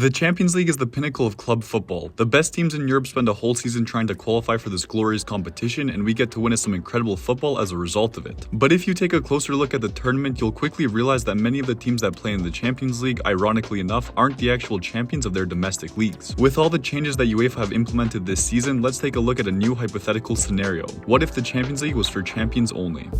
The Champions League is the pinnacle of club football. The best teams in Europe spend a whole season trying to qualify for this glorious competition, and we get to witness some incredible football as a result of it. But if you take a closer look at the tournament, you'll quickly realize that many of the teams that play in the Champions League, ironically enough, aren't the actual champions of their domestic leagues. With all the changes that UEFA have implemented this season, let's take a look at a new hypothetical scenario. What if the Champions League was for champions only?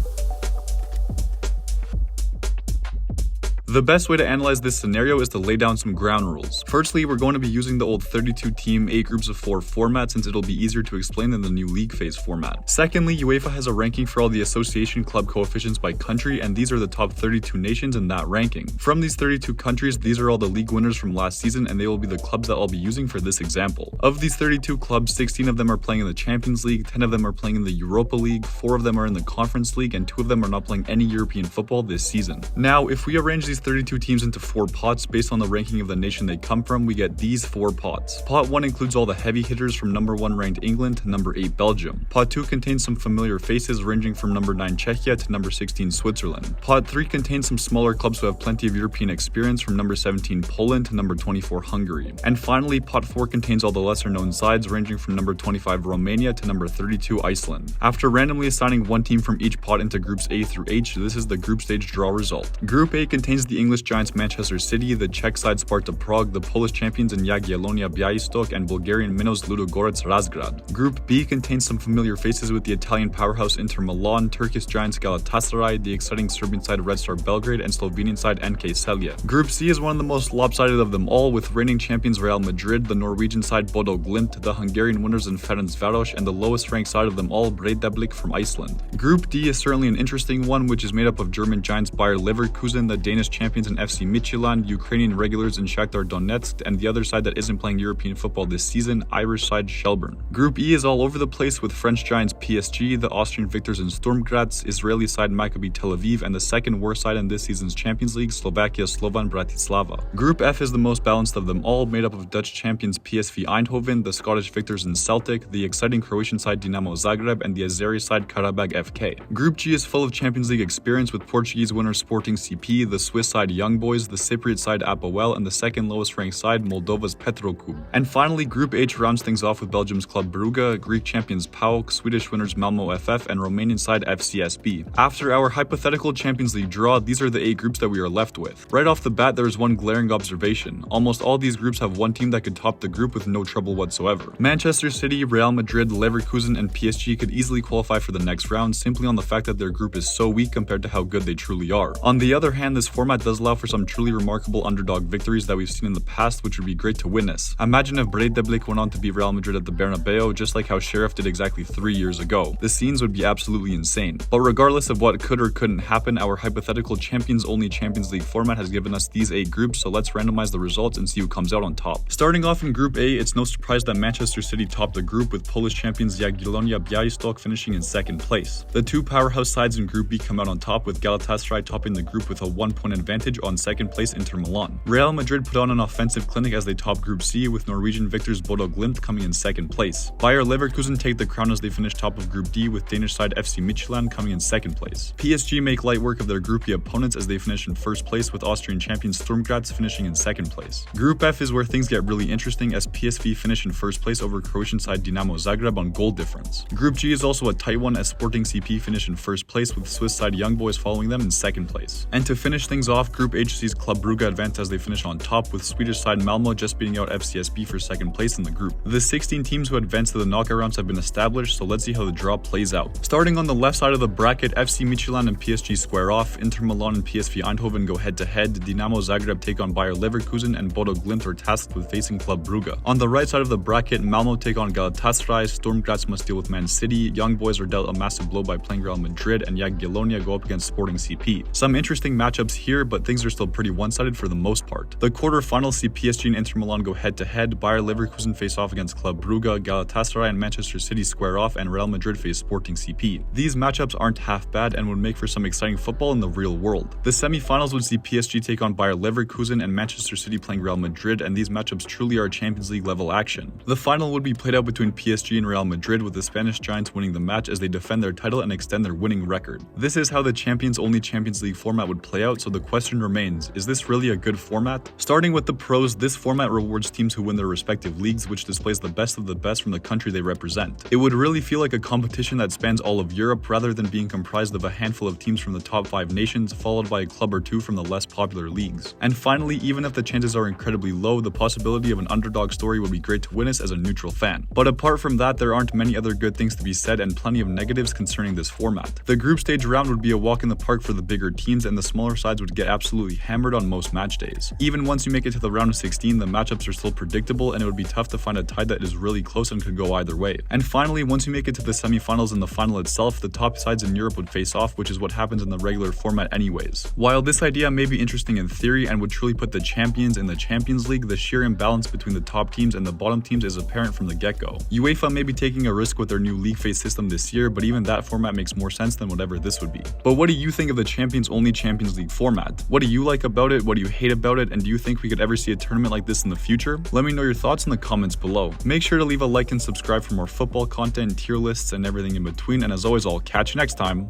The best way to analyze this scenario is to lay down some ground rules. Firstly, we're going to be using the old 32-team 8 groups of 4 format since it'll be easier to explain than the new league phase format. Secondly, UEFA has a ranking for all the association club coefficients by country, and these are the top 32 nations in that ranking. From these 32 countries, these are all the league winners from last season, and they will be the clubs that I'll be using for this example. Of these 32 clubs, 16 of them are playing in the Champions League, 10 of them are playing in the Europa League, 4 of them are in the Conference League, and 2 of them are not playing any European football this season. Now, if we arrange these 32 teams into 4 pots based on the ranking of the nation they come from, we get these 4 pots. Pot 1 includes all the heavy hitters from number 1 ranked England to number 8 Belgium. Pot 2 contains some familiar faces ranging from number 9 Czechia to number 16 Switzerland. Pot 3 contains some smaller clubs who have plenty of European experience from number 17 Poland to number 24 Hungary. And finally, pot 4 contains all the lesser known sides ranging from number 25 Romania to number 32 Iceland. After randomly assigning one team from each pot into groups A through H, this is the group stage draw result. Group A contains the English giants Manchester City, the Czech side Sparta Prague, the Polish champions in Jagiellonia Białystok, and Bulgarian minnows Ludogorets Razgrad. Group B contains some familiar faces with the Italian powerhouse Inter Milan, Turkish giants Galatasaray, the exciting Serbian side Red Star Belgrade, and Slovenian side NK Celje. Group C is one of the most lopsided of them all, with reigning champions Real Madrid, the Norwegian side Bodo Glimt, the Hungarian winners in Ferencváros, and the lowest ranked side of them all, Breiðablik from Iceland. Group D is certainly an interesting one, which is made up of German giants Bayer Leverkusen, the Danish champions in FC Midtjylland, Ukrainian regulars in Shakhtar Donetsk, and the other side that isn't playing European football this season, Irish side Shelburne. Group E is all over the place with French giants PSG, the Austrian victors in Sturm Graz, Israeli side Maccabi Tel Aviv, and the second worst side in this season's Champions League, Slovakia Slovan Bratislava. Group F is the most balanced of them all, made up of Dutch champions PSV Eindhoven, the Scottish victors in Celtic, the exciting Croatian side Dinamo Zagreb, and the Azeri side Karabag FK. Group G is full of Champions League experience with Portuguese winner Sporting CP, the Swiss side Young Boys, the Cypriot side Apoel, and the second lowest ranked side Moldova's Petrokub. And finally, Group H rounds things off with Belgium's Club Brugge, Greek champions PAOK, Swedish winners Malmo FF, and Romanian side FCSB. After our hypothetical Champions League draw, these are the 8 groups that we are left with. Right off the bat, there is one glaring observation. Almost all these groups have one team that could top the group with no trouble whatsoever. Manchester City, Real Madrid, Leverkusen, and PSG could easily qualify for the next round simply on the fact that their group is so weak compared to how good they truly are. On the other hand, this format does allow for some truly remarkable underdog victories that we've seen in the past, which would be great to witness. Imagine if Breiðablik went on to beat Real Madrid at the Bernabeu, just like how Sheriff did exactly 3 years ago. The scenes would be absolutely insane. But regardless of what could or couldn't happen, our hypothetical champions-only Champions League format has given us these 8 groups, so let's randomize the results and see who comes out on top. Starting off in Group A, it's no surprise that Manchester City topped the group, with Polish champions Jagiellonia Białystok finishing in 2nd place. The 2 powerhouse sides in Group B come out on top, with Galatasaray topping the group with a 1-point advantage on 2nd place Inter Milan. Real Madrid put on an offensive clinic as they top Group C, with Norwegian victors Bodo Glimt coming in 2nd place. Bayer Leverkusen take the crown as they finish top of Group D, with Danish side FC Midtjylland coming in 2nd place. PSG make light work of their Group E opponents as they finish in 1st place, with Austrian champions Sturm Graz finishing in 2nd place. Group F is where things get really interesting as PSV finish in 1st place over Croatian side Dinamo Zagreb on goal difference. Group G is also a tight one as Sporting CP finish in 1st place, with Swiss side Young Boys following them in 2nd place. And to finish things off, Group H sees Club Brugge advance as they finish on top, with Swedish side Malmo just beating out FCSB for 2nd place in the group. The 16 teams who advance to the knockout rounds have been established, so let's see how the draw plays out. Starting on the left side of the bracket, FC Midtjylland and PSG square off, Inter Milan and PSV Eindhoven go head to head, Dinamo Zagreb take on Bayer Leverkusen, and Bodo Glimt are tasked with facing Club Brugge. On the right side of the bracket, Malmo take on Galatasaray, Sturm Graz must deal with Man City, Young Boys are dealt a massive blow by playing Real Madrid, and Jagiellonia go up against Sporting CP. Some interesting matchups here, but things are still pretty one-sided for the most part. The quarterfinals see PSG and Inter Milan go head to head, Bayer Leverkusen face off against Club Brugge, Galatasaray and Manchester City square off, and Real Madrid face Sporting CP. These matchups aren't half bad and would make for some exciting football in the real world. The semi-finals would see PSG take on Bayer Leverkusen and Manchester City playing Real Madrid, and these matchups truly are Champions League level action. The final would be played out between PSG and Real Madrid, with the Spanish giants winning the match as they defend their title and extend their winning record. This is how the champions-only Champions League format would play out, so the question remains, is this really a good format? Starting with the pros, this format rewards teams who win their respective leagues, which displays the best of the best from the country they represent. It would really feel like a competition that spans all of Europe rather than being comprised of a handful of teams from the top 5 nations, followed by a club or two from the less popular leagues. And finally, even if the chances are incredibly low, the possibility of an underdog story would be great to witness as a neutral fan. But apart from that, there aren't many other good things to be said and plenty of negatives concerning this format. The group stage round would be a walk in the park for the bigger teams, and the smaller sides would get absolutely hammered on most match days. Even once you make it to the round of 16, the matchups are still predictable, and it would be tough to find a tie that is really close and could go either way. And finally, once you make it to the semifinals and the final itself, the top sides in Europe would face off, which is what happens in the regular format anyways. While this idea may be interesting in theory and would truly put the champions in the Champions League, the sheer imbalance between the top teams and the bottom teams is apparent from the get-go. UEFA may be taking a risk with their new league phase system this year, but even that format makes more sense than whatever this would be. But what do you think of the champions-only Champions League format? What do you like about it? What do you hate about it? And do you think we could ever see a tournament like this in the future? Let me know your thoughts in the comments below. Make sure to leave a like and subscribe for more football content, tier lists, and everything in between. And as always, I'll catch you next time.